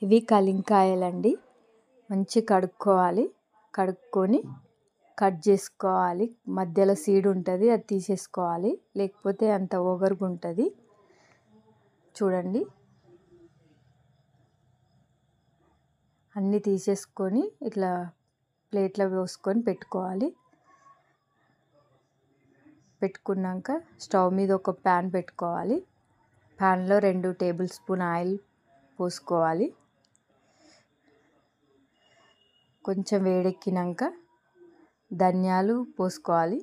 ఇవి కలింకాయలండి. మంచి కడుక్కోవాలి. కడుక్కొని కట్ చేసుకోవాలి. మధ్యలో సీడ్ ఉంటుంది, అది తీసేసుకోవాలి, లేకపోతే అంత ఒగరుగా ఉంటుంది. చూడండి, అన్నీ తీసేసుకొని ఇట్లా ప్లేట్లో పోసుకొని పెట్టుకోవాలి. పెట్టుకున్నాక స్టవ్ మీద ఒక ప్యాన్ పెట్టుకోవాలి. ప్యాన్లో 2 టేబుల్ స్పూన్ ఆయిల్ పోసుకోవాలి. కొంచెం వేడెక్కినాక ధనియాలు పోసుకోవాలి.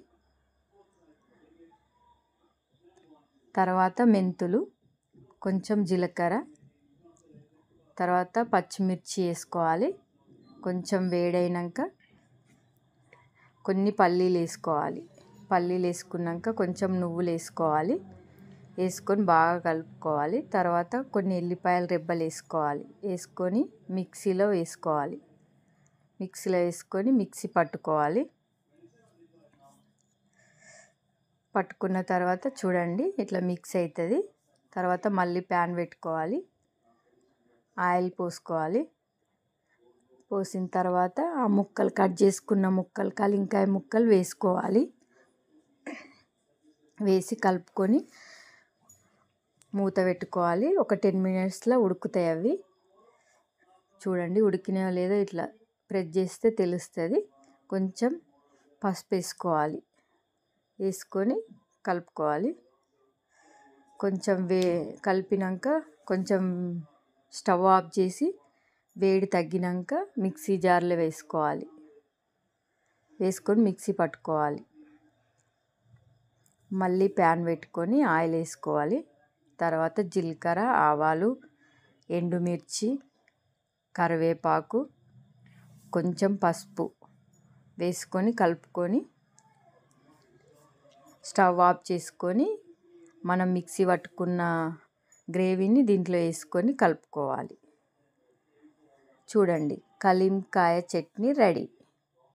తర్వాత మెంతులు, కొంచెం జీలకర్ర, తర్వాత పచ్చిమిర్చి వేసుకోవాలి. కొంచెం వేడైనాక కొన్ని పల్లీలు వేసుకోవాలి. పల్లీలు వేసుకున్నాక కొంచెం నువ్వులు వేసుకోవాలి. వేసుకొని బాగా కలుపుకోవాలి. తర్వాత కొన్ని ఎల్లిపాయల రెబ్బలు వేసుకోవాలి. వేసుకొని మిక్సీలో వేసుకోవాలి. మిక్సీలో వేసుకొని మిక్సీ పట్టుకోవాలి. పట్టుకున్న తర్వాత చూడండి ఇట్లా మిక్స్ అవుతుంది. తర్వాత మళ్ళీ ప్యాన్ పెట్టుకోవాలి. ఆయిల్ పోసుకోవాలి. పోసిన తర్వాత ఆ ముక్కలు కట్ చేసుకున్న ముక్కలు, కలింకాయ ముక్కలు వేసుకోవాలి. వేసి కలుపుకొని మూత పెట్టుకోవాలి. ఒక 10 మినిట్స్లో ఉడుకుతాయి అవి. చూడండి ఉడికినా లేదో ఇట్లా ప్రెస్ చేస్తే తెలుస్తుంది. కొంచెం పసుపు వేసుకోవాలి. వేసుకొని కలుపుకోవాలి. కొంచెం కలిపినాక కొంచెం స్టవ్ ఆఫ్ చేసి వేడి తగ్గినాక మిక్సీ జార్లో వేసుకోవాలి. వేసుకొని మిక్సీ పట్టుకోవాలి. మళ్ళీ ప్యాన్ పెట్టుకొని ఆయిల్ వేసుకోవాలి. తర్వాత జీలకర్ర, ఆవాలు, ఎండుమిర్చి, కరివేపాకు, కొంచెం పసుపు వేసుకొని కలుపుకొని స్టవ్ ఆఫ్ చేసుకొని మనం మిక్సీ పట్టుకున్న గ్రేవీని దీంట్లో వేసుకొని కలుపుకోవాలి. చూడండి, కలింకాయ చట్నీ రెడీ.